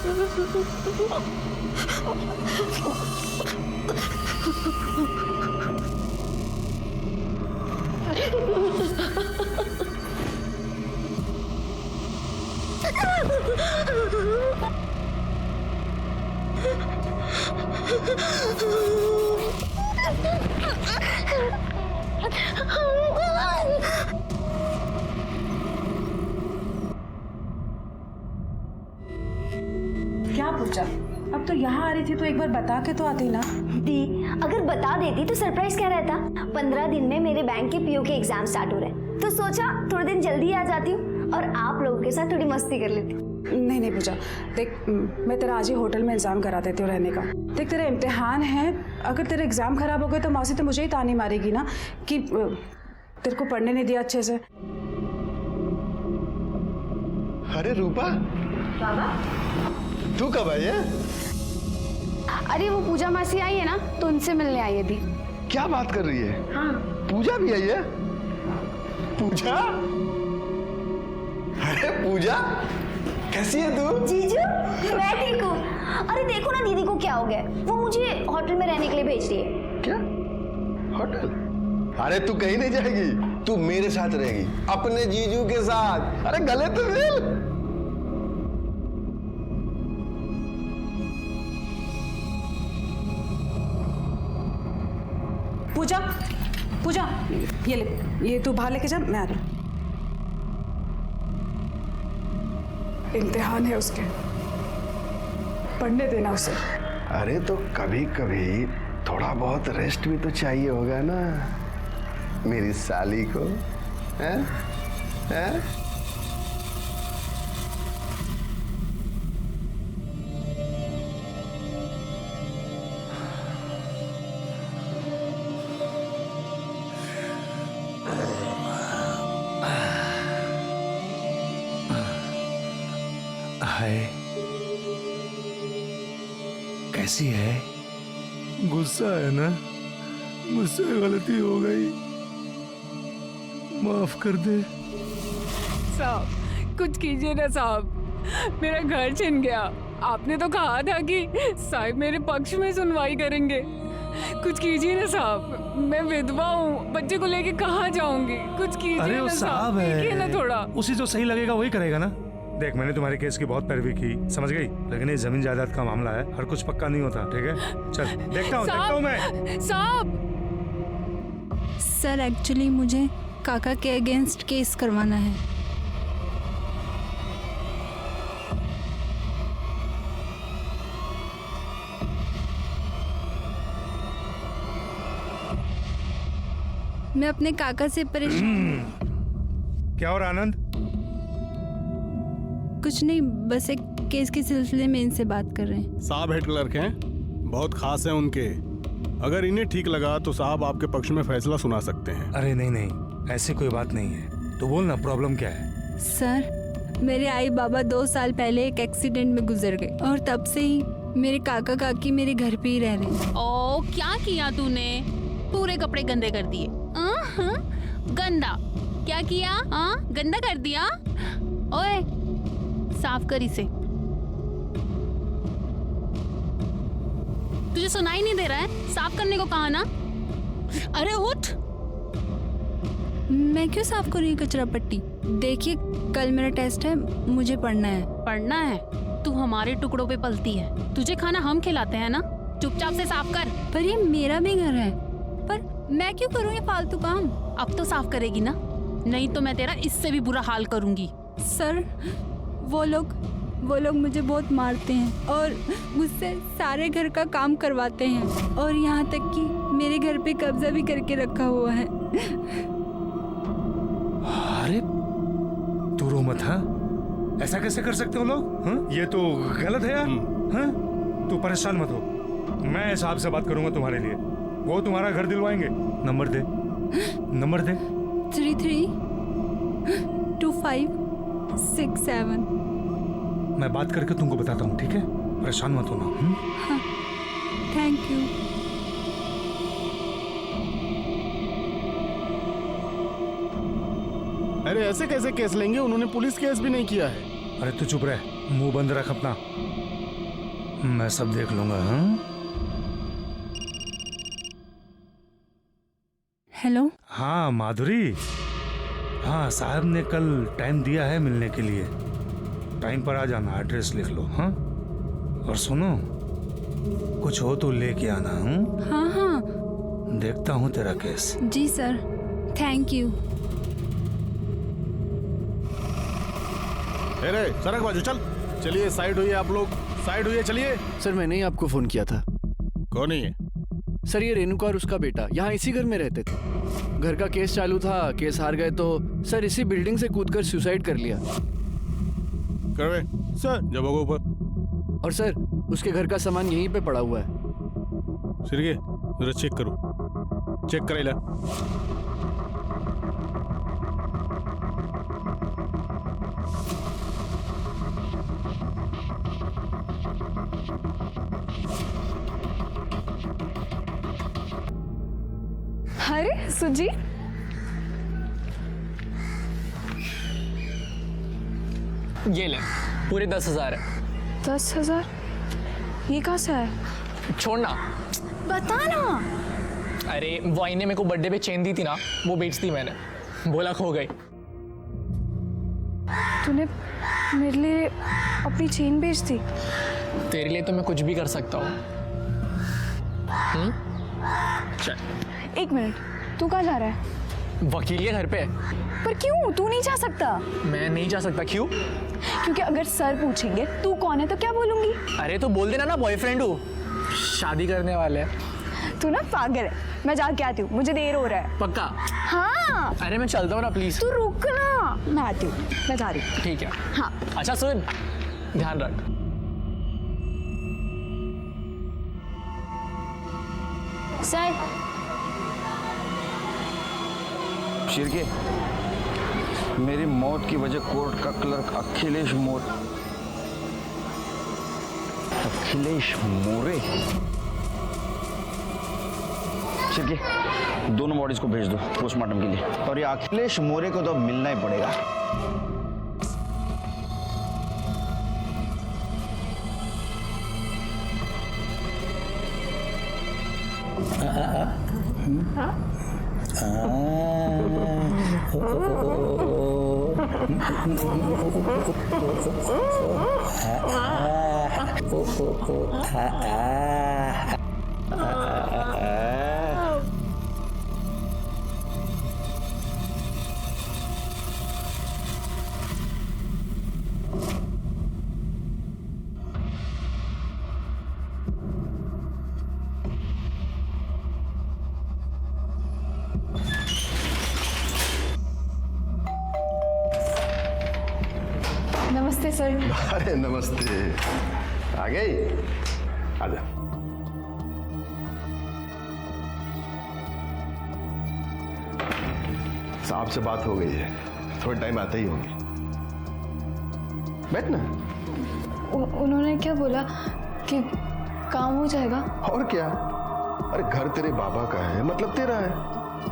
क्या पूछा? अब तो यहाँ आ रही थी तो एक बार बता के तो आती ना। दी, अगर बता देती तो सरप्राइज क्या रहता। 15 दिन में मेरे बैंक के पीओ के एग्जाम स्टार्ट हो रहे हैं, तो सोचा थोड़े दिन जल्दी आ जाती हूँ और आप लोगों के साथ थोड़ी मस्ती कर लेती हूँ। नहीं नहीं पूजा, देख मैं तेरा आज ही होटल में इंतजाम करा देती हूँ रहने का। देख तेरा इम्तिहान है, अगर तेरे एग्जाम खराब हो गए तो मौसी तो मुझे ही तानी मारेगी ना कि तेरे को पढ़ने नहीं दिया अच्छे से। अरे रूपा, बाबा तू कब आई है? अरे वो पूजा मासी आई है ना, तो उनसे मिलने आई है दी। क्या बात कर रही है? हाँ। पूजा भी आई है? पूजा? अरे पूजा, कैसी है तू? जीजू, मैं ठीक हूँ। अरे देखो ना दीदी को क्या हो गया, वो मुझे होटल में रहने के लिए भेज रही है। क्या? होटल? अरे तू कहीं नहीं जाएगी, तू मेरे साथ रहेगी, अपने जीजू के साथ। अरे गले तो मिल। पूजा, पूजा ये ले, ये तू बाहर लेके जा, मैं आ रही हूँ। इम्तिहान है उसके, पढ़ने देना उसे। अरे तो कभी कभी थोड़ा बहुत रेस्ट भी तो चाहिए होगा ना मेरी साली को, हैं? हैं? हाय, कैसी है? गुस्सा है ना? मुझसे गलती हो गई, माफ कर दे। साहब कुछ कीजिए ना साहब, मेरा घर छिन गया। आपने तो कहा था कि साहब मेरे पक्ष में सुनवाई करेंगे। कुछ कीजिए ना साहब, मैं विधवा हूँ, बच्चे को लेके कहाँ जाऊंगी? कुछ कीजिए अरे ना वो साहब देखिए ना थोड़ा। उसी जो सही लगेगा वही करेगा ना। देख, मैंने तुम्हारे केस की बहुत पैरवी की, समझ गई, लेकिन ये जमीन जायदाद का मामला है, हर कुछ पक्का नहीं होता, ठीक है? चल देखता हूँ मैं। साहब सर, एक्चुअली मुझे काका के अगेंस्ट केस करवाना है। मैं अपने काका से परेशान। क्या और आनंद? कुछ नहीं, बस एक केस के सिलसिले में इनसे बात कर रहे हैं। साहब हेड क्लर्क हैं, बहुत खास हैं उनके। अगर इन्हें ठीक लगा तो साहब आपके पक्ष में फैसला सुना सकते हैं। अरे नहीं नहीं, ऐसी कोई बात नहीं है, तो बोल ना प्रॉब्लम क्या है? सर, मेरे आई बाबा 2 साल पहले एक एक्सीडेंट में गुजर गए और तब से ही मेरे काका काकी मेरे घर पे ही रह रहे हैं। ओ, क्या किया तूने? पूरे कपड़े गंदे कर दिए। गंदा क्या किया? गंदा कर दिया। ओए, साफ कर इसे। तुझे सुनाई नहीं दे रहा है? साफ करने को कहा ना। अरे उठ। मैं क्यों साफ करूँ कचरा पट्टी? देखिए, कल मेरा टेस्ट है, मुझे पढ़ना है। पढ़ना है? तू हमारे टुकड़ों पे पलती है, तुझे खाना हम खिलाते हैं ना। चुपचाप से साफ कर। पर ये मेरा भी घर है, पर मैं क्यों करूँ ये फालतू काम? अब तो साफ करेगी ना, नहीं तो मैं तेरा इससे भी बुरा हाल करूंगी। सर, वो लोग मुझे बहुत मारते हैं और मुझसे सारे घर का काम करवाते हैं और यहाँ तक कि मेरे घर पे कब्जा भी करके रखा हुआ है। अरे तू रो मत। हाँ, ऐसा कैसे कर सकते हो लोग? हाँ, ये तो गलत है यार। हाँ, तू परेशान मत हो, मैं साहब से बात करूंगा तुम्हारे लिए, वो तुम्हारा घर दिलवाएंगे। नंबर दे, नंबर दे। 332567। मैं बात करके तुमको बताता हूँ, ठीक है? परेशान मत होना। हाँ, थैंक यू। अरे ऐसे कैसे केस लेंगे? उन्होंने पुलिस केस भी नहीं किया है। अरे तू चुप रह, मुंह बंद रख अपना, मैं सब देख लूंगा। हाँ हेलो। हाँ माधुरी, हाँ साहब ने कल टाइम दिया है मिलने के लिए, टाइम पर आ जाना, एड्रेस लिख लो। हाँ और सुनो, कुछ हो तो लेके आना। हूँ हाँ हाँ देखता हूँ तेरा केस। जी सर, थैंक यू। अरे सड़क बाजू चल, चलिए साइड हुई आप लोग, साइड हुई चलिए। सर मैंने ही आपको फोन किया था। कौन है ये? सर ये रेणुका और उसका बेटा यहाँ इसी घर में रहते थे। घर का केस चालू था, केस हार गए तो सर इसी बिल्डिंग से कूदकर सुसाइड कर लिया। करवे सर, जब होगा ऊपर। और सर उसके घर का सामान यहीं पे पड़ा हुआ है। सिरगे जरा चेक करो, चेक करे ला। अरे सुजी, ये ले, पूरे 10,000 है। 10,000? ये कहाँ से है? छोड़ना। बता ना। अरे वो आईने मेरे को बर्थडे पे चेन दी थी ना, वो बेच दी मैंने, बोला खो गई। तूने मेरे लिए अपनी चेन बेच दी? तेरे लिए तो मैं कुछ भी कर सकता हूँ। चल। एक मिनट, तू कहाँ जा रहा है? वकील के घर पे। पर क्यों? तू नहीं जा सकता। मैं नहीं जा सकता। क्यों? क्योंकि अगर सर पूछेंगे तू कौन है तो क्या बोलूंगी? अरे तो बोल देना ना बॉयफ्रेंड हूँ, शादी करने वाले हैं। तू ना पागल है। मैं जाके आती हूँ, मुझे देर हो रहा है। पक्का? हाँ। अरे मैं चलता हूँ ना, प्लीज। तू रुक ना, मैं आती हूँ, मैं जा रही हूँ। ठीक है। हाँ। अच्छा सुन, ध्यान रख। सर शिरके, मेरी मौत की वजह कोर्ट का क्लर्क अखिलेश मोरे। शिरके, दोनों बॉडीज को भेज दो पोस्टमार्टम के लिए, और ये अखिलेश मोरे को तो अब मिलना ही पड़ेगा। नमस्ते सर। अरे नमस्ते, आ गई, आजा। साहब से बात हो गई है, थोड़ा टाइम आते ही होंगे। बैठ ना। उन्होंने क्या बोला कि काम हो जाएगा? और क्या, अरे घर तेरे बाबा का है, मतलब तेरा है,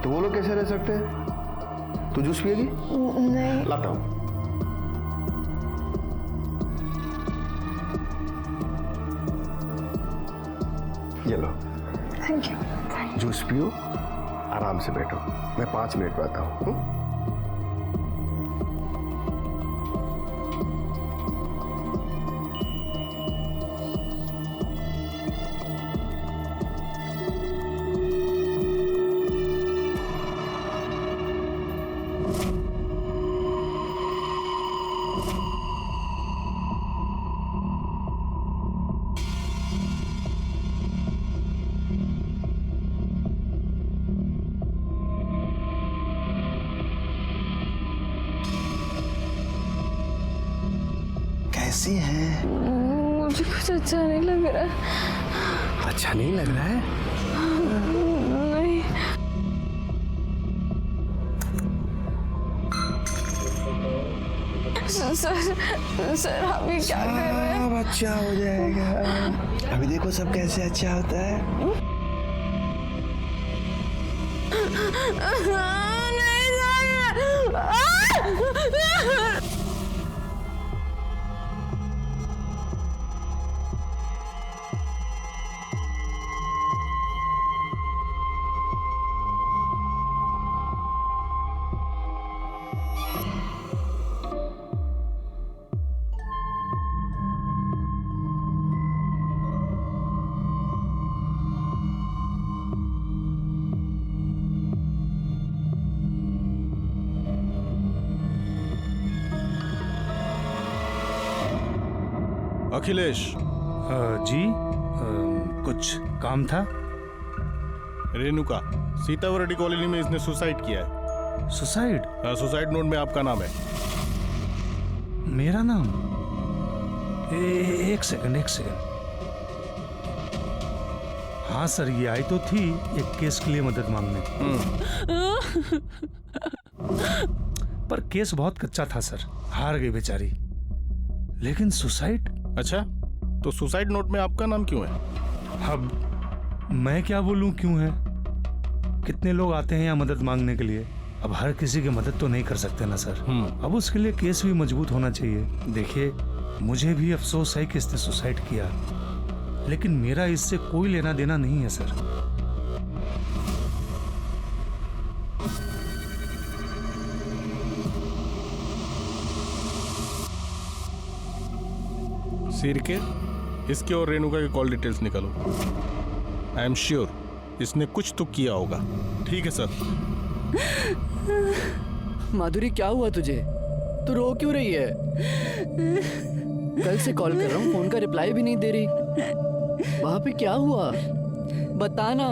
तो वो लोग कैसे रह सकते हैं? तू जूस पिएगी? नहीं। लाता हूं। ये लो। Thank you. जूस पियो, आराम से बैठो, मैं 5 मिनट में आता हूँ। कैसी हैं? मुझे कुछ अच्छा नहीं लग रहा है। अच्छा नहीं लग रहा है? नहीं। सर आप ये क्या कर रहे हैं? अब अच्छा हो जाएगा, अभी देखो सब कैसे अच्छा होता है। नहीं सर। अखिलेश। जी कुछ काम था? रेणुका, सीतावरडी कॉलोनी में इसने सुसाइड किया है। सुसाइड? सुसाइड नोट में आपका नाम है। मेरा नाम? एक सेकंड। हाँ सर, ये आई तो थी एक केस के लिए मदद मांगने। पर केस बहुत कच्चा था सर, हार गई बेचारी। लेकिन सुसाइड? अच्छा, तो सुसाइड नोट में आपका नाम क्यों है? अब मैं क्या बोलूं क्यों है? कितने लोग आते हैं यहाँ मदद मांगने के लिए, अब हर किसी की मदद तो नहीं कर सकते ना सर। अब उसके लिए केस भी मजबूत होना चाहिए। देखिए, मुझे भी अफसोस है कि इसने सुसाइड किया, लेकिन मेरा इससे कोई लेना देना नहीं है सर। सिरके, इसके और रेणुका के कॉल डिटेल्स निकालो। आई एम श्योर इसने कुछ तो किया होगा। ठीक है सर। माधुरी, क्या हुआ तुझे? तू रो क्यों रही है? कल से कॉल कर रहा हूँ, फोन का रिप्लाई भी नहीं दे रही। वहां पे क्या हुआ? बताना।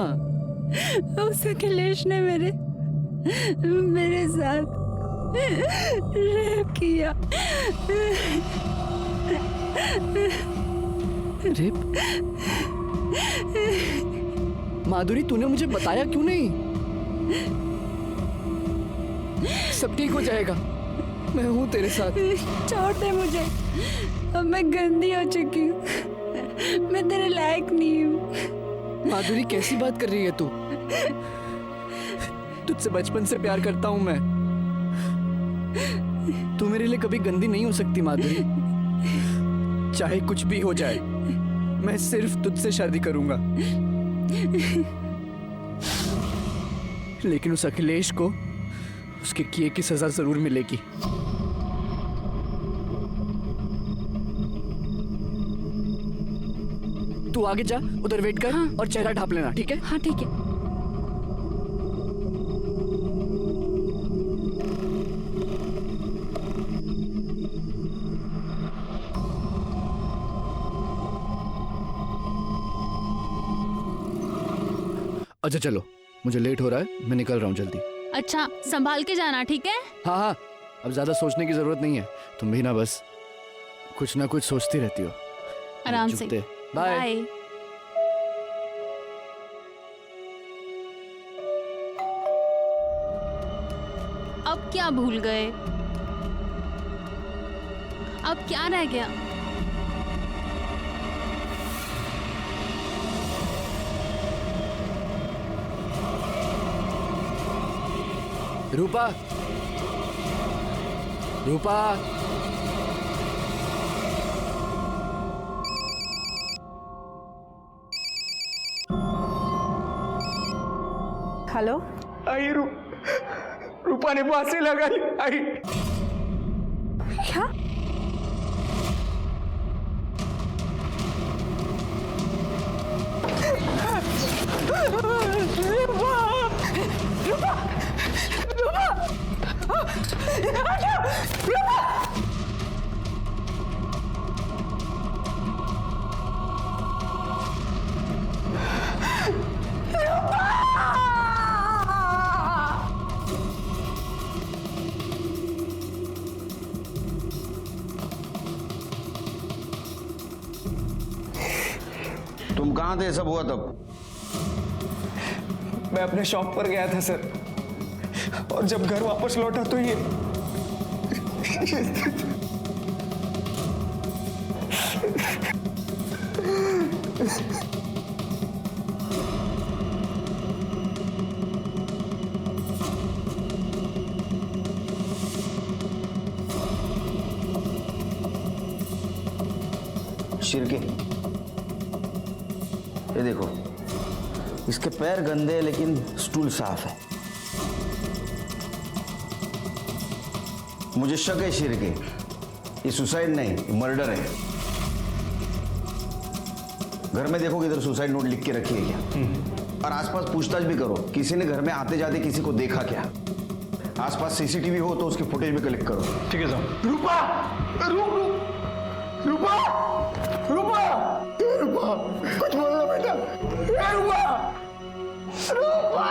उस अखिलेश ने मेरे साथ रेप किया। रेप? माधुरी, तूने मुझे बताया क्यों नहीं? सब ठीक हो जाएगा, मैं हूं तेरे साथ। छोड़ दे मुझे, अब मैं गंदी हो चुकी हूँ, मैं तेरे लायक नहीं हूँ। माधुरी, कैसी बात कर रही है तू? तुझसे बचपन से प्यार करता हूं मैं। तू मेरे लिए कभी गंदी नहीं हो सकती माधुरी। चाहे कुछ भी हो जाए, मैं सिर्फ तुझसे शादी करूंगा। लेकिन उस अखिलेश को उसके किए की सजा जरूर मिलेगी। तू आगे जा, उधर वेट कर। हाँ। और चेहरा ढांप लेना, ठीक है? हाँ ठीक है। अच्छा चलो, मुझे लेट हो रहा है, मैं निकल रहा हूँ जल्दी। अच्छा, संभाल के जाना, ठीक है? हाँ हाँ, अब ज्यादा सोचने की जरूरत नहीं है। तुम भी ना बस कुछ ना कुछ सोचती रहती हो। आराम से। बाय। अब क्या भूल गए? अब क्या रह गया? रूपा, रूपा, हेलो। आई रूपा ने फांसी लगाई। आई क्या? तुम कहाँ थे सब हुआ तब? मैं अपने शॉप पर गया था सर, और जब घर वापस लौटा तो ये शिरके, ये देखो, इसके पैर गंदे हैं लेकिन स्टूल साफ है। मुझे शक है शिरके, ये सुसाइड नहीं, मर्डर है। घर में देखो, इधर सुसाइड नोट लिख के रखी है क्या? और आसपास पूछताछ भी करो, किसी ने घर में आते जाते किसी को देखा क्या? आसपास सीसीटीवी हो तो उसकी फुटेज भी कलेक्ट करो। ठीक है साहब। रूपा, रूपा रूपा रूपा कुछ बोलना बेटा। रूपा रूपा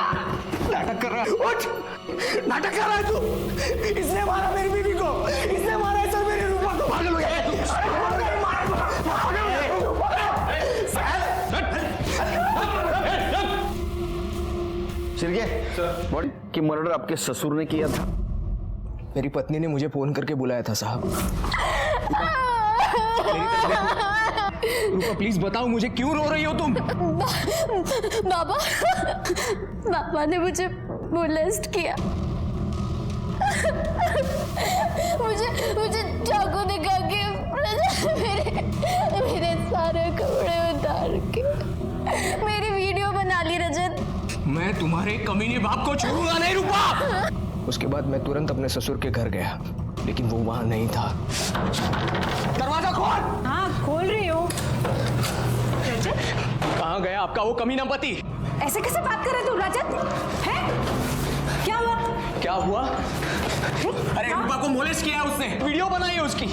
नाटक कर रहा है। उठ, नाटक कर रहा है तू। इसने मारा मेरी बीवी को, इसने मारा है सर मेरी रूपा को। पागल हो गया है सिर्गे बॉडी कि मर्डर आपके ससुर ने किया था? मेरी पत्नी ने मुझे फोन करके बुलाया था साहब। रूपा प्लीज बताओ मुझे, क्यों रो रही हो तुम? बाबा बाबा ने मुझे मोलेस्ट किया। मुझे चाकू दिखा के मेरे सारे कपड़े उतार के मेरी वीडियो बना ली रजत। मैं तुम्हारे कमीने बाप को छोड़ूंगा नहीं रूपा। उसके बाद मैं तुरंत अपने ससुर के घर गया, लेकिन वो वहां नहीं था। दरवाजा खोल। हाँ खोल रही हूँ। रजत कहाँ गया आपका वो कमीना पति? ऐसे कैसे बात कर रहे तू रजत? है क्या हुआ? क्या हुआ? अरे रूपा को मोलेस्ट किया है उसने, वीडियो बनाई है उसकी।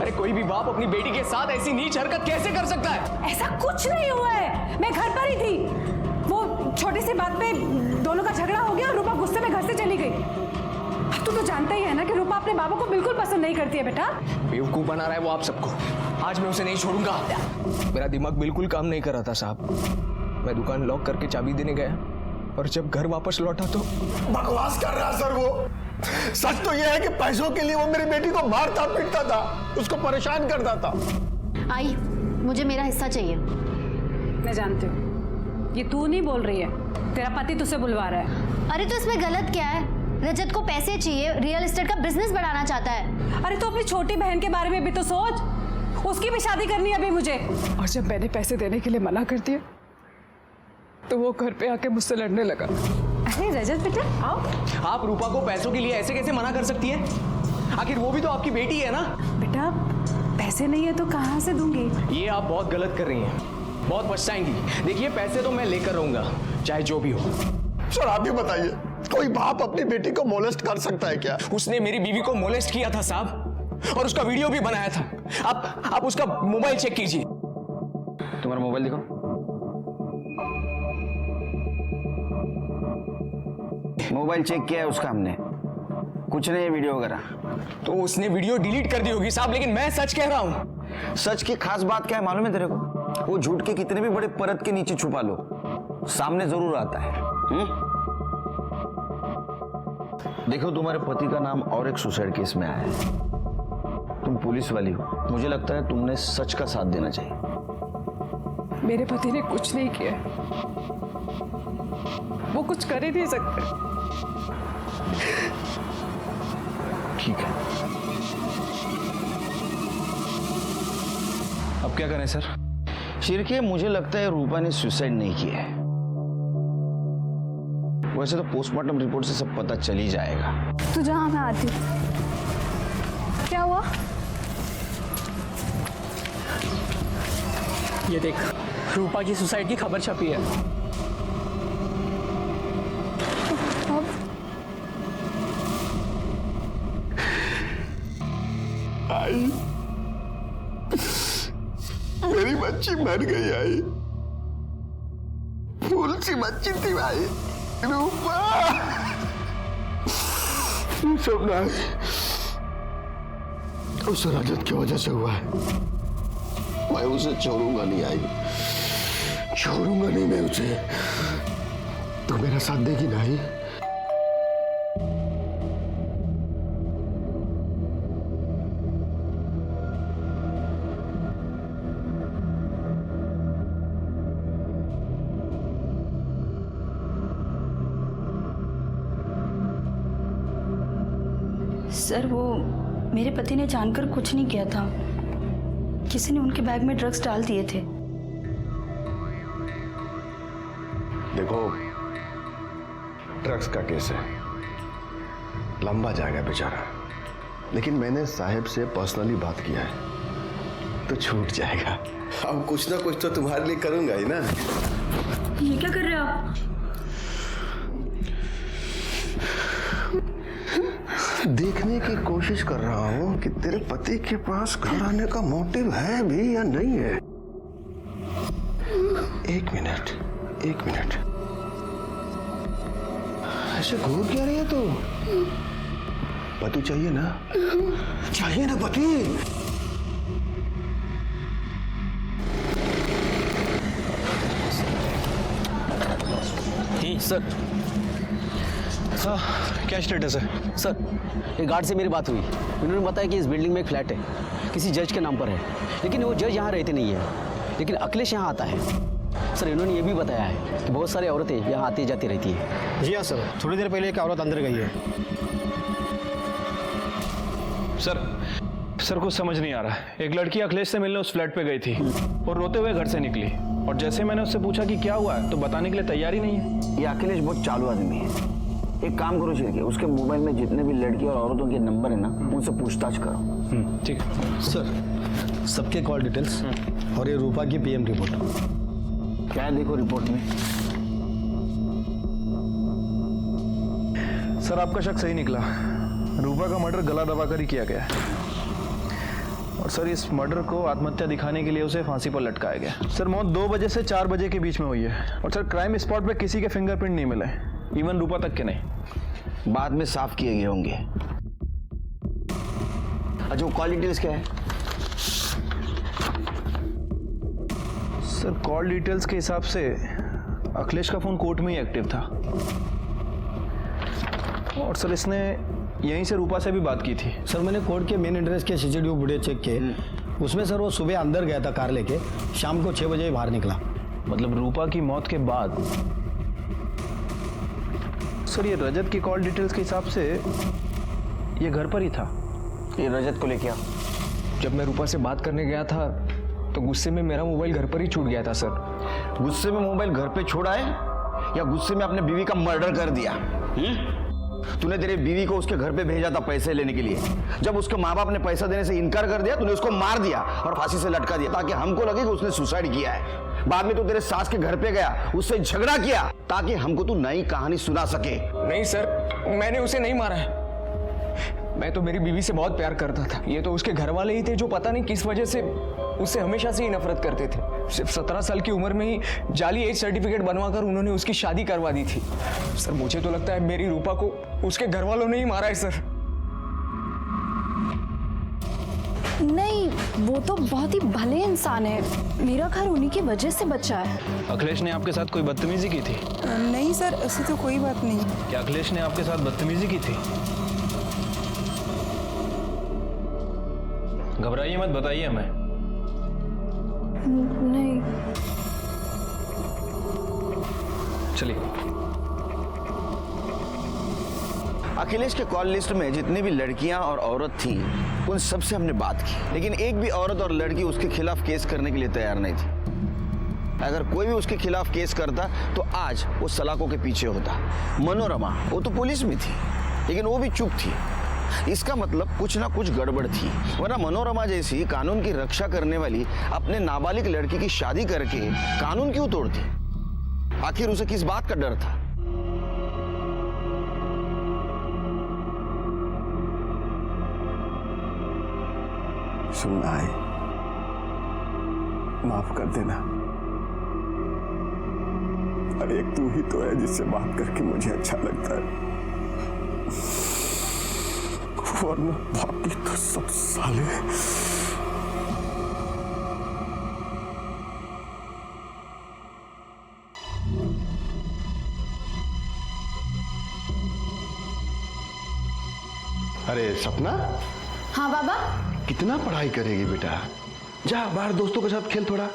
अरे कोई भी बाप अपनी बेटी के साथ ऐसी नीच हरकत कैसे कर सकता है? ऐसा कुछ नहीं हुआ है, मैं घर पर ही थी। वो छोटी सी बात पे दोनों का झगड़ा हो गया और रूपा गुस्से में घर से चली गई। अब तू तो जानता ही है ना कि रूपा अपने बाबा को बिल्कुल पसंद नहीं करती है बेटा। बेवकूफ बना रहा है वो आप सबको। आज मैं उसे नहीं छोड़ूंगा। मेरा दिमाग बिल्कुल काम नहीं कर रहा था साहब। मैं दुकान लॉक करके चाबी देने गया और जब घर वापस लौटा तो बकवास कर रहा सर वो। सच तो यह है कि पैसों के लिए वो मेरी बेटी को मारता पीटता था, उसको परेशान करता था। आई मुझे मेरा हिस्सा चाहिए। मैं जानती हूँ ये तू नहीं बोल रही है, तेरा पति तुझसे बुलवा रहा है। अरे तो इसमें गलत क्या है? रजत को पैसे चाहिए, रियल एस्टेट का बिजनेस बढ़ाना चाहता है। अरे तो अपनी छोटी बहन के बारे में भी तो सोच, उसकी भी शादी करनी है अभी मुझे। और जब मैंने पैसे देने के लिए मना कर दिया तो वो घर पे आके मुझसे लड़ने लगा। अरे रजत बेटा आओ। आप रूपा को पैसों के लिए ऐसे कैसे मना कर सकती है? आखिर वो भी तो आपकी बेटी है ना। बेटा पैसे नहीं है तो कहाँ से दूंगी? ये आप बहुत गलत कर रही हैं, बहुत पछताएंगी। देखिए पैसे तो मैं लेकर रहूंगा चाहे जो भी हो। सर आप ही बताइए, कोई बाप अपनी बेटी को मोलेस्ट कर सकता है क्या? उसने मेरी बीवी को मोलेस्ट किया था साहब, और उसका वीडियो भी बनाया था। आप उसका मोबाइल चेक कीजिए। तुम्हारा मोबाइल दिखाओ। मोबाइल चेक किया है उसका हमने, कुछ नहीं है वीडियो वगैरह। तो उसने वीडियो डिलीट कर दी होगी साहब, लेकिन मैं सच कह रहा हूं। सच की खास बात क्या है मालूम है तेरे को? वो झूठ के कितने भी बड़े परत के नीचे छुपा लो, सामने जरूर आता है। देखो तुम्हारे पति का नाम और एक सुसाइड केस में आया है। तुम पुलिस वाली हो, मुझे लगता है तुमने सच का साथ देना चाहिए। मेरे पति ने कुछ नहीं किया, वो कुछ कर ही नहीं सकते। ठीक है, अब क्या करें सर? शिरके मुझे लगता है रूपा ने सुसाइड नहीं किया है। वैसे तो पोस्टमार्टम रिपोर्ट से सब पता चल ही जाएगा। तू जहाँ मैं आती हूँ। क्या हुआ? ये देख, रूपा की सुसाइड की खबर छपी है। आई मेरी बच्ची मर गई। आई फूल सी बच्ची थी भाई। रूपा सब ना उस रजत की वजह से हुआ है। मैं उसे छोड़ूंगा नहीं। आई छोड़ूंगा नहीं मैं उसे। तो मेरा साथ देगी ना? आई सर वो मेरे पति ने जानकर कुछ नहीं किया था, किसी ने उनके बैग में ड्रग्स डाल दिए थे। देखो ड्रग्स का केस है, लंबा जाएगा बेचारा, लेकिन मैंने साहब से पर्सनली बात किया है तो छूट जाएगा। अब कुछ ना कुछ तो तुम्हारे लिए करूंगा ही ना। ये क्या कर रहे हो आप? देखने की कोशिश कर रहा हूं कि तेरे पति के पास घर आने का मोटिव है भी या नहीं है। एक मिनट। ऐसे घूर क्या रही है तू? पति चाहिए ना? चाहिए ना पति? सर क्या स्टेटस है? सर एक गार्ड से मेरी बात हुई। उन्होंने बताया कि इस बिल्डिंग में एक फ्लैट है, किसी जज के नाम पर है, लेकिन वो जज यहाँ रहते नहीं है, लेकिन अखिलेश यहाँ आता है। सर इन्होंने ये भी बताया है कि बहुत सारी औरतें यहाँ आती जाती रहती है। जी हाँ सर, थोड़ी देर पहले एक औरत अंदर गई है। सर कुछ समझ नहीं आ रहा है। एक लड़की अखिलेश से मिलने उस फ्लैट पे गई थी और रोते हुए घर से निकली, और जैसे मैंने उससे पूछा कि क्या हुआ है तो बताने के लिए तैयार ही नहीं है। ये अखिलेश बहुत चालू आदमी है। एक काम करो शिरके, उसके मोबाइल में जितने भी लड़की और औरतों के नंबर है ना, उनसे पूछताछ करो। ठीक है सर, सबके कॉल डिटेल्स और ये रूपा की पीएम रिपोर्ट। क्या है देखो रिपोर्ट में? सर आपका शक सही निकला। रूपा का मर्डर गला दबाकर ही किया गया है, और सर इस मर्डर को आत्महत्या दिखाने के लिए उसे फांसी पर लटकाया गया। सर मौत 2 बजे से 4 बजे के बीच में हुई है, और सर क्राइम स्पॉट पे किसी के फिंगरप्रिंट नहीं मिले, इवन रूपा तक के नहीं। बाद में साफ किए गए होंगे। अच्छा वो कॉल डिटेल्स क्या है? सर कॉल डिटेल्स के हिसाब से अखिलेश का फोन कोर्ट में ही एक्टिव था, और सर इसने यहीं से रूपा से भी बात की थी। सर मैंने कोर्ट के मेन एड्रेस के सीसीटीवी फुटेज चेक किए, उसमें सर वो सुबह अंदर गया था कार लेके, शाम को 6 बजे बाहर निकला। मतलब रूपा की मौत के बाद। सर ये रजत की कॉल डिटेल्स के हिसाब से ये घर पर ही था। ये रजत को लेके आओ। जब मैं रूपा से बात करने गया था तो गुस्से में मेरा मोबाइल घर पर ही छूट गया था सर। गुस्से में मोबाइल घर पे छोड़ा है या गुस्से में अपने बीवी का मर्डर कर दिया? तूने तेरे बीवी को उसके घर पे भेजा था पैसे लेने के लिए। जब उसके माँ बाप ने पैसा देने से इनकार कर दिया, तूने उसको मार दिया और फांसी से लटका दिया, ताकि हमको लगे कि उसने सुसाइड किया है। बाद में तू तेरे सास के घर पे गया, उससे झगड़ा किया, ताकि हमको तू नई कहानी सुना सके। नहीं सर, मैंने उसे नहीं मारा है। मैं तो मेरी बीवी से बहुत प्यार करता था। ये तो उसके घर वाले ही थे जो पता नहीं किस वजह से उससे हमेशा से ही नफरत करते थे। सिर्फ 17 साल की उम्र में ही जाली एज सर्टिफिकेट बनवाकर उन्होंने उसकी शादी करवा दी थी। सर मुझे तो लगता है मेरी रूपा को उसके घर वालों ने ही मारा है सर। नहीं, वो तो बहुत ही भले इंसान है, मेरा घर उन्हीं की वजह से बचा है। अखिलेश ने आपके साथ कोई बदतमीजी की थी? नहीं सर, ऐसी तो कोई बात नहीं। क्या अखिलेश ने आपके साथ बदतमीजी की थी? घबराइए मत, बताइए हमें। नहीं। चलिए। अखिलेश के कॉल लिस्ट में जितनी भी लड़कियां और औरत थी, उन सबसे हमने बात की, लेकिन एक भी औरत और लड़की उसके खिलाफ केस करने के लिए तैयार नहीं थी। अगर कोई भी उसके खिलाफ केस करता तो आज वो सलाखों के पीछे होता। मनोरमा वो तो पुलिस में थी, लेकिन वो भी चुप थी। इसका मतलब कुछ ना कुछ गड़बड़ थी, वरना मनोरमा जैसी कानून की रक्षा करने वाली अपने नाबालिग लड़की की शादी करके कानून क्यों तोड़ती? आखिर उसे किस बात का डर था? सुनना है, माफ कर देना। और एक तू ही तो है जिससे बात करके मुझे अच्छा लगता है, वरना बाकी तो सब साले। अरे सपना। हाँ बाबा। कितना पढ़ाई करेगी बेटा? जा बाहर दोस्तों के साथ खेल थोड़ा।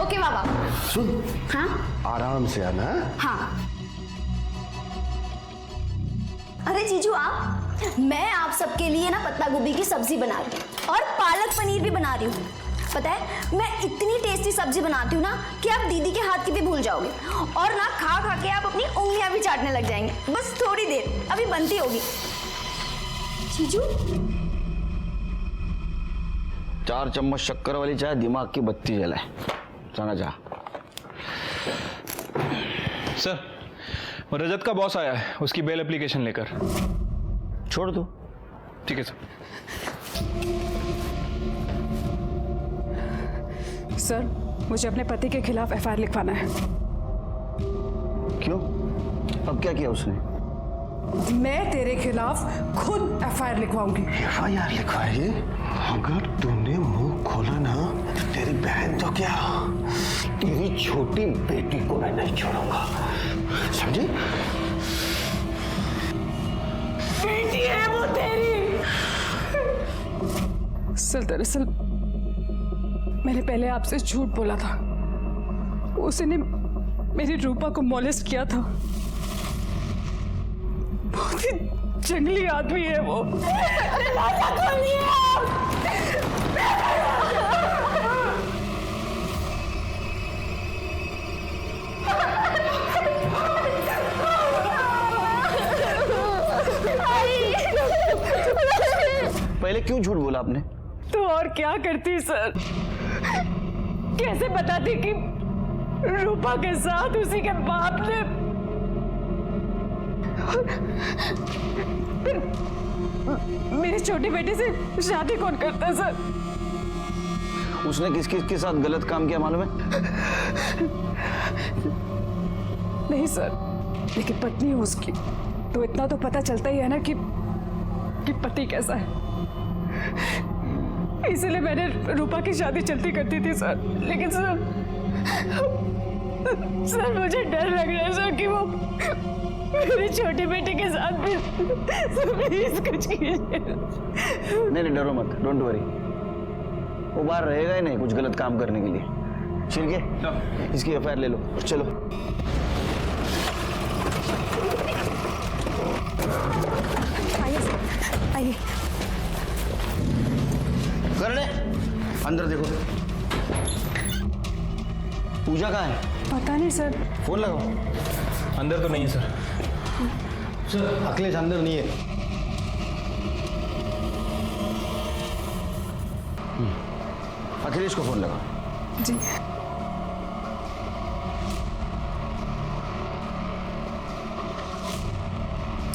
ओके बाबा। सुन। हाँ आराम से आना। हाँ। अरे जीजू आप, मैं आप सबके लिए ना पत्ता गोभी की सब्जी बना रही हूँ और पालक पनीर भी बना रही हूँ। पता है मैं इतनी टेस्टी सब्जी बनाती हूँ ना कि आप दीदी के हाथ की भी भूल जाओगे, और ना खा खा के आप अपनी उंगलियां भी चाटने लग जाएंगे। बस थोड़ी देर, अभी बनती होगी। जीजू 4 चम्मच शक्कर वाली चाय दिमाग की बत्ती जलाए। जाना जा। सर रजत का बॉस आया है उसकी बेल एप्लीकेशन लेकर। छोड़ दो। ठीक है सर। सर, मुझे अपने पति के खिलाफ एफआईआर लिखवाना है। क्यों? अब क्या किया उसने? मैं तेरे खिलाफ खुद एफआईआर लिखवाऊंगी। एफआईआर लिखवाएगी? अगर तूने मुंह खोला ना तो तेरी बहन तो क्या, तेरी छोटी बेटी को मैं नहीं छोड़ूंगा, समझी? बेटी है वो तेरी। सर, दरअसल मैंने पहले आपसे झूठ बोला था। उसने मेरी रूपा को मॉलेस्ट किया था। बहुत ही जंगली आदमी है वो। पहले क्यों झूठ बोला आपने? तो और क्या करती सर? कैसे बताती कि रूपा के साथ उसी के बाप ने मेरी छोटी बेटी से शादी कौन करता है सर? उसने किस किस के साथ गलत काम किया मालूम है? नहीं सर, लेकिन पत्नी है उसकी, तो इतना तो पता चलता ही है ना कि पति कैसा है। इसलिए मैंने रूपा की शादी चलती करती थी सर। लेकिन सर मुझे डर लग रहा है सर कि वो मेरी छोटी बेटी के साथ भी। प्लीज कुछ कीजिए। नहीं, डरो मत, डोंट वरी। वो बाहर रहेगा ही नहीं कुछ गलत काम करने के लिए। छिलके, इसकी एफआईआर ले लो, चलो। आइए। करने अंदर देखो। पूजा कहाँ है? पता नहीं सर। फोन लगाओ। अंदर तो नहीं है सर। सर, अखिलेश अंदर नहीं है। अखिलेश को फोन लगाओ। जी।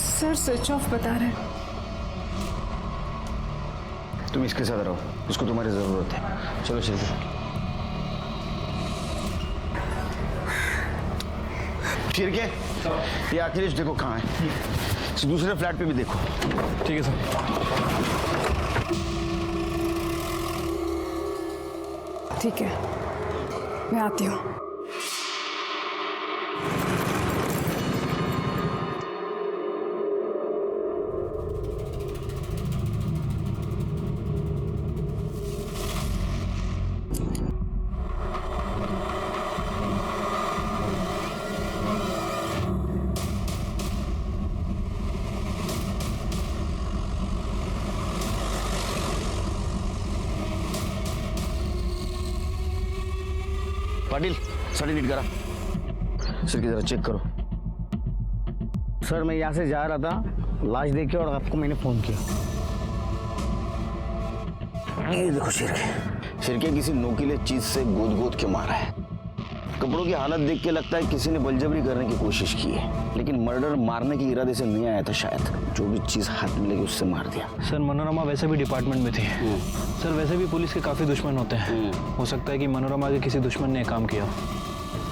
सर स्विच ऑफ बता रहे हैं। तुम इसके साथ रहो, इसको तुम्हारी जरूरत है। चलो चलिए। ठीक है, ये अखिलेश देखो कहाँ है। इस दूसरे फ्लैट पे भी देखो। ठीक है सर। ठीक है, मैं आती हूँ। पाटिल, सर्टिफिकेट करा। सर की जरा चेक करो। सर, मैं यहाँ से जा रहा था, लाश देख के और आपको मैंने फोन किया। ये देखो शिरके किसी नोकीले चीज से गोद गोद के मारा है। कपड़ों की हालत देख के लगता है किसी ने बलजबरी करने की कोशिश की है, लेकिन मर्डर मारने के इरादे से नहीं आया था शायद। जो भी चीज हाथ में लगी उससे मार दिया। सर, मनोरमा वैसे भी डिपार्टमेंट में थी। सर, वैसे भी पुलिस के काफी दुश्मन होते हैं। हो सकता है कि मनोरमा के किसी दुश्मन ने काम किया।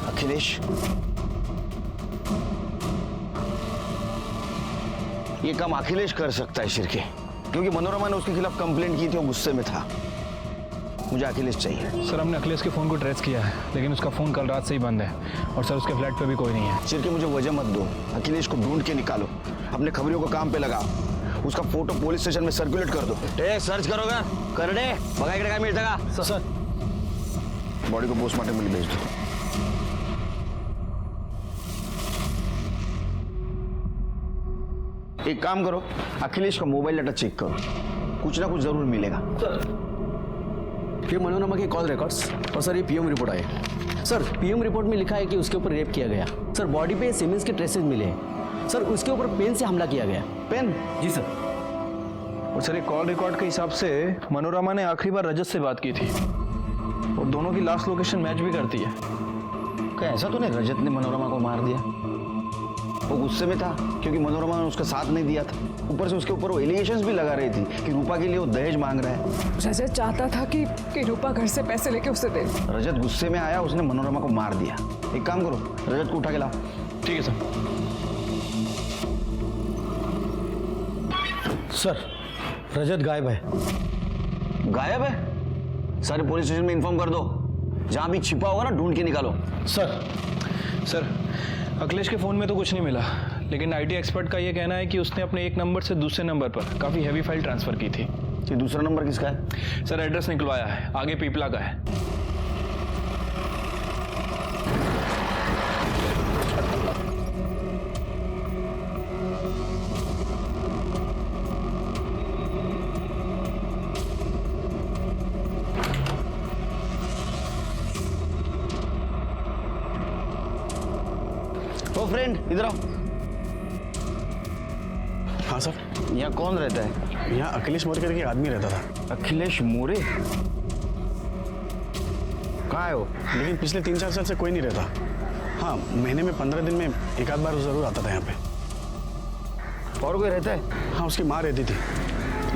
अखिलेश, ये काम अखिलेश कर सकता है शिरके, क्योंकि मनोरमा ने उसके खिलाफ कंप्लेंट की थी और गुस्से में था। मुझे अखिलेश चाहिए। सर, हमने अखिलेश के फोन को ट्रेस किया है, लेकिन उसका फोन कल रात से ही बंद है और सर उसके फ्लैट पे भी कोई नहीं है। शिरके, मुझे वजह मत दो, अखिलेश को ढूंढ के निकालो, अपने खबरियों को काम पे लगाओ, उसका फोटो पुलिस स्टेशन में सर्कुलेट कर दो। सर्च करोगा कर दे, बघा इकडे काय मिळतं का? सर, बॉडी को पोस्टमार्टम के लिए भेज दो। एक काम करो, अखिलेश का मोबाइल डाटा चेक करो, कुछ ना कुछ जरूर मिलेगा। ये मनोरमा के कॉल रिकॉर्ड्स और सर ये पीएम रिपोर्ट आए। सर, पीएम रिपोर्ट में लिखा है कि उसके ऊपर रेप किया गया। सर, बॉडी पे सीमेंस के ट्रेसेस मिले हैं। सर, उसके ऊपर पेन से हमला किया गया। पेन? जी सर। और सर, एक कॉल रिकॉर्ड के हिसाब से मनोरमा ने आखिरी बार रजत से बात की थी और दोनों की लास्ट लोकेशन मैच भी करती है। क्या ऐसा तो नहीं रजत ने मनोरमा को मार दिया? वो गुस्से में था क्योंकि मनोरमा ने उसका साथ नहीं दिया था। ऊपर से उसके ऊपर वो एलिगेशंस भी लगा रही थी कि रूपा के लिए वो दहेज मांग रहा है। रजत चाहता था कि रूपा घर से पैसे लेके उसे दे। रजत गुस्से में आया, उसने मनोरमा को मार दिया। एक काम करो, रजत को उठा के लाओ। ठीक है सर। सर, रजत गायब है। गायब है? सारे पुलिस स्टेशन में इन्फॉर्म कर दो, जहां भी छिपा होगा ना ढूंढ के निकालो। सर अखिलेश के फ़ोन में तो कुछ नहीं मिला, लेकिन आईटी एक्सपर्ट का ये कहना है कि उसने अपने एक नंबर से दूसरे नंबर पर काफ़ी हैवी फाइल ट्रांसफ़र की थी। ये दूसरा नंबर किसका है? सर एड्रेस निकलवाया है, आगे पीपला का है। ओ फ्रेंड, इधर आओ। हाँ सर। यहाँ कौन रहता है? यहाँ अखिलेश मोरे करके आदमी रहता था। अखिलेश मोरे? कहाँ है वो? लेकिन पिछले 3-4 साल से कोई नहीं रहता। हाँ, महीने में 15 दिन में एक आध बार जरूर आता था यहाँ पे। और कोई रहता है? हाँ, उसकी माँ रहती थी,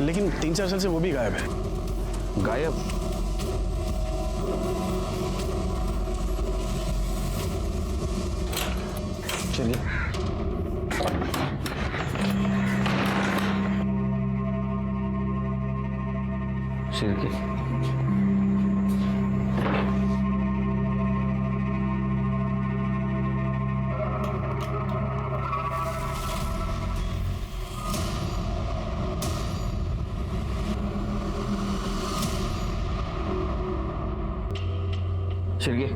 लेकिन 3-4 साल से वो भी गायब है। गायब? चलिए। शिरके। शिरके,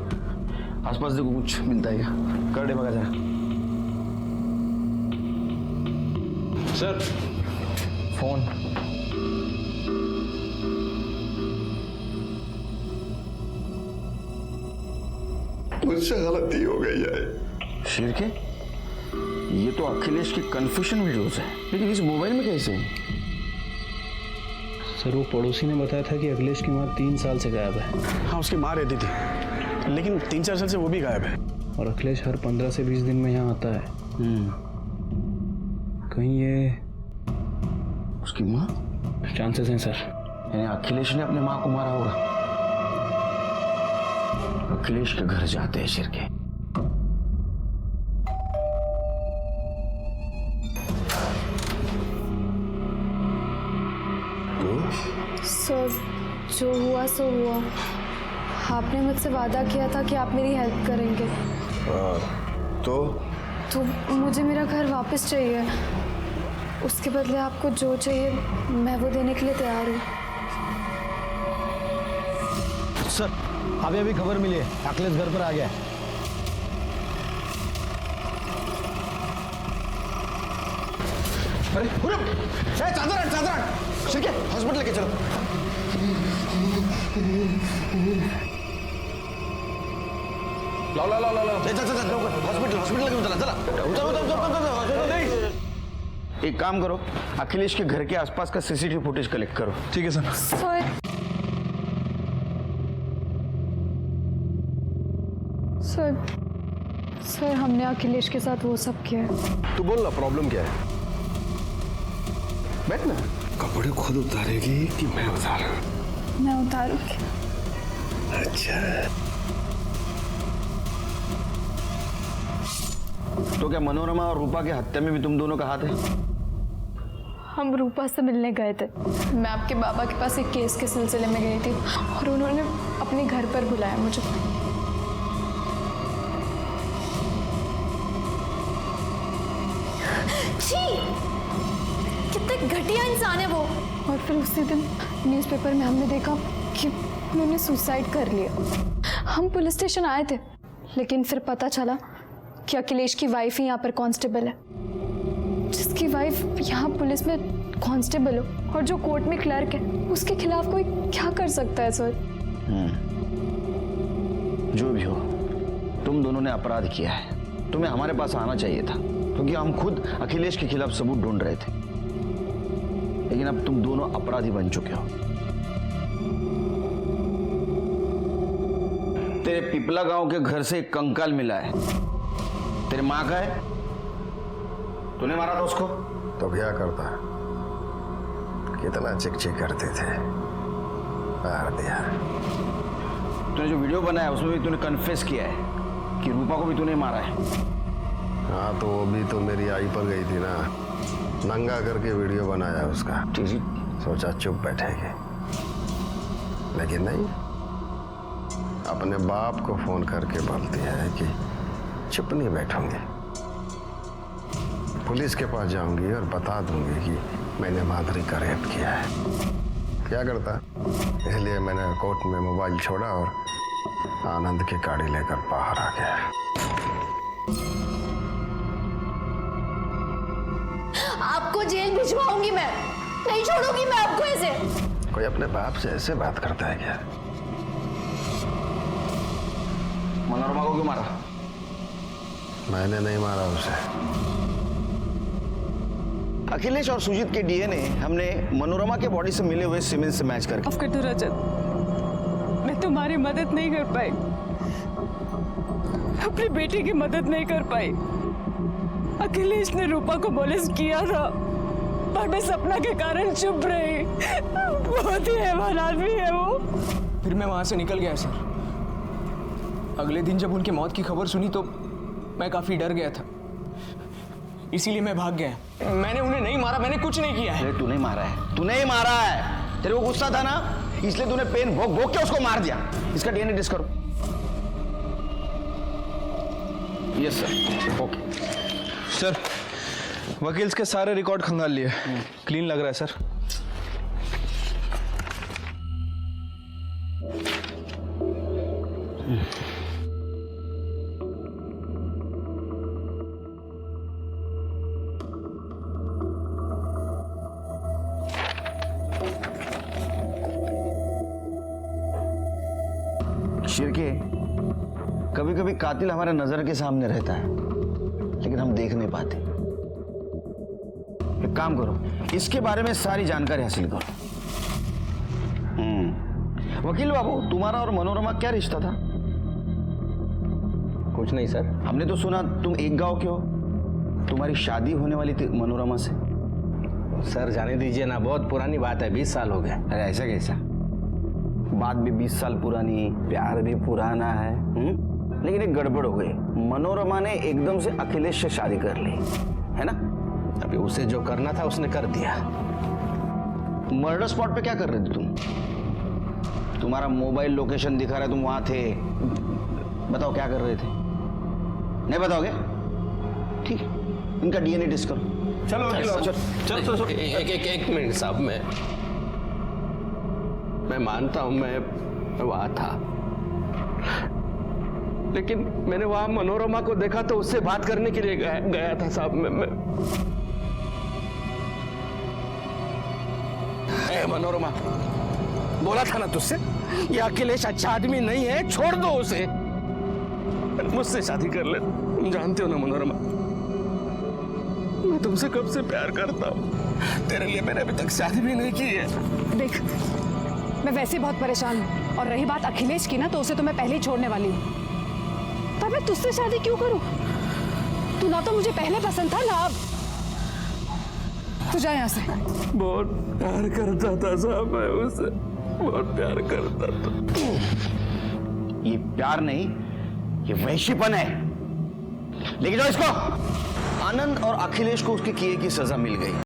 आसपास देखो कुछ मिलता है क्या? कर दे बगा जरा। Sir phone. मुझसे गलती हो गई है। शिरके, ये तो अखिलेश की कन्फेशन वीडियोस है, लेकिन इस मोबाइल में कैसे? सर वो पड़ोसी ने बताया था कि अखिलेश की माँ 3 साल से गायब है। हाँ, उसकी माँ रहती थी, लेकिन 3-4 साल से वो भी गायब है। और अखिलेश हर 15 से 20 दिन में यहाँ आता है। कहीं ये उसकी माँ? चांसेस हैं सर। यानी अखिलेश ने अपने माँ को मारा होगा। अखिलेश के घर जाते हैं शिरके। सर, जो हुआ सो हुआ। आपने मुझसे वादा किया था कि आप मेरी हेल्प करेंगे। तो मुझे मेरा घर वापस चाहिए। उसके बदले आपको जो चाहिए मैं वो देने के लिए तैयार हूँ। सर, अभी अभी खबर मिली है, अखिलेश घर पर आ गया है। अरे चादर शिरके, हॉस्पिटल लेके चलो। लाओ हॉस्पिटल लेके चला। एक काम करो, अखिलेश के घर के आसपास का सीसीटीवी फुटेज कलेक्ट करो। ठीक है सर। सर, हमने अखिलेश के साथ वो सब किया है। तू बोल ना, प्रॉब्लम क्या है? बैठ ना। कपड़े खुद उतारेगी कि मैं उतारूं? मैं उतारूंगी। अच्छा, तो क्या मनोरमा और रूपा की हत्या में भी तुम दोनों का हाथ है? हम रूपा से मिलने गए थे। मैं आपके बाबा के पास एक केस के सिलसिले में गई थी और उन्होंने अपने घर पर बुलाया मुझे। छी! कितने घटिया इंसान है वो। और फिर उसी दिन न्यूज़पेपर में हमने देखा कि उन्होंने सुसाइड कर लिया। हम पुलिस स्टेशन आए थे, लेकिन फिर पता चला कि अखिलेश की वाइफ ही यहाँ पर कांस्टेबल है। जिसकी वाइफ यहाँ पुलिस में कांस्टेबल हो और जो कोर्ट में क्लर्क है, उसके खिलाफ कोई क्या कर सकता है सर? जो भी हो, तुम दोनों ने अपराध किया है। तुम्हें हमारे पास आना चाहिए था, क्योंकि हम खुद अखिलेश के खिलाफ सबूत ढूंढ रहे थे। लेकिन अब तुम दोनों अपराधी बन चुके हो। तेरे पिपला गांव के घर से एक कंकाल मिला है। तेरे माँ का है तूने मारा था उसको? तो क्या करता, कितना चिक करते थे, मार दिया। तूने जो वीडियो बनाया उसमें भी तूने कन्फेस किया है कि रूपा को भी तूने मारा है। हाँ तो वो भी तो मेरी आई पर गई थी ना, नंगा करके वीडियो बनाया उसका। सोचा चुप बैठेगी, लेकिन नहीं, अपने बाप को फोन करके बोलती है कि चुप नहीं बैठूंगी, पुलिस के पास जाऊंगी और बता दूंगी कि मैंने माधुरी का रेप किया है। क्या करता, इसलिए मैंने कोर्ट में मोबाइल छोड़ा और आनंद की गाड़ी लेकर बाहर आ गया। आपको जेल भिजवाऊंगी मैं, नहीं छोड़ूंगी मैं आपको ऐसे। कोई अपने बाप से ऐसे बात करता है क्या? मनोरमा को क्यों मारा? मैंने नहीं मारा उसे। अखिलेश और सुजीत के डीएनए हमने मनोरमा के बॉडी से मिले हुए सीमेंट से मैच करके। माफ कर दो रजत, मैं तुम्हारी मदद नहीं कर पाई, अपनी बेटी की मदद नहीं कर पाई। अखिलेश ने रूपा को पुलिस किया था, पर मैं सपना के कारण चुप रही। बहुत ही हैवान आदमी है वो। फिर मैं वहां से निकल गया सर। अगले दिन जब उनकी मौत की खबर सुनी तो मैं काफी डर गया था, इसीलिए मैं भाग गया। मैंने उन्हें नहीं मारा, मैंने कुछ नहीं किया है। तूने मारा है, तूने ही मारा है। तेरे को गुस्सा था ना, इसलिए तूने पेन भोग भोग के उसको मार दिया। इसका डीएनए टेस्ट करो। Yes sir, okay sir. वकील के सारे रिकॉर्ड खंगाल लिए, क्लीन लग रहा है सर। शिरके, कभी कभी कातिल हमारे नजर के सामने रहता है, लेकिन हम देख नहीं पाते। एक काम करो, इसके बारे में सारी जानकारी हासिल करो। वकील बाबू, तुम्हारा और मनोरमा क्या रिश्ता था? कुछ नहीं सर। हमने तो सुना तुम एक गांव के हो, तुम्हारी शादी होने वाली थी मनोरमा से। सर जाने दीजिए ना, बहुत पुरानी बात है, 20 साल हो गए। अरे ऐसा कैसा, बात भी 20 साल पुरानी, प्यार भी पुराना है। लेकिन एक गड़बड़ हो गई, मनोरमा ने एकदम से अखिलेश से शादी कर ली, है ना? अभी उसे जो करना था उसने कर दिया। मर्डर स्पॉट पे क्या कर रहे थे तुम? तुम्हारा मोबाइल लोकेशन दिखा रहा है, तुम वहां थे। बताओ क्या कर रहे थे? नहीं बताओगे? ठीक, इनका डीएनए टेस्ट करो। चलो एक मिनट साहब, मैं मानता हूं मैं वहां था, लेकिन मैंने वहां मनोरमा को देखा तो उससे बात करने के लिए गया था साहब। मैं मनोरमा, बोला था ना तुझसे, ये अखिलेश अच्छा आदमी नहीं है, छोड़ दो उसे, मुझसे शादी कर ले। तुम जानते हो ना मनोरमा, मैं तुमसे कब से प्यार करता हूँ, तेरे लिए मैंने अभी तक शादी भी नहीं की है। देख, मैं वैसे बहुत परेशान हूँ, और रही बात अखिलेश की ना, तो उसे तो मैं पहले ही छोड़ने वाली हूँ। पर मैं तुझसे शादी क्यों करूँ? तू ना तो मुझे पहले पसंद था ना अब। तू जा यहाँ से। बहुत प्यार करता था साहब मैं उससे, बहुत प्यार करता था। ये प्यार नहीं, ये वैश्यपन है। लेकिन जो इसको आनंद और अखिलेश को उसके किए की सजा मिल गई।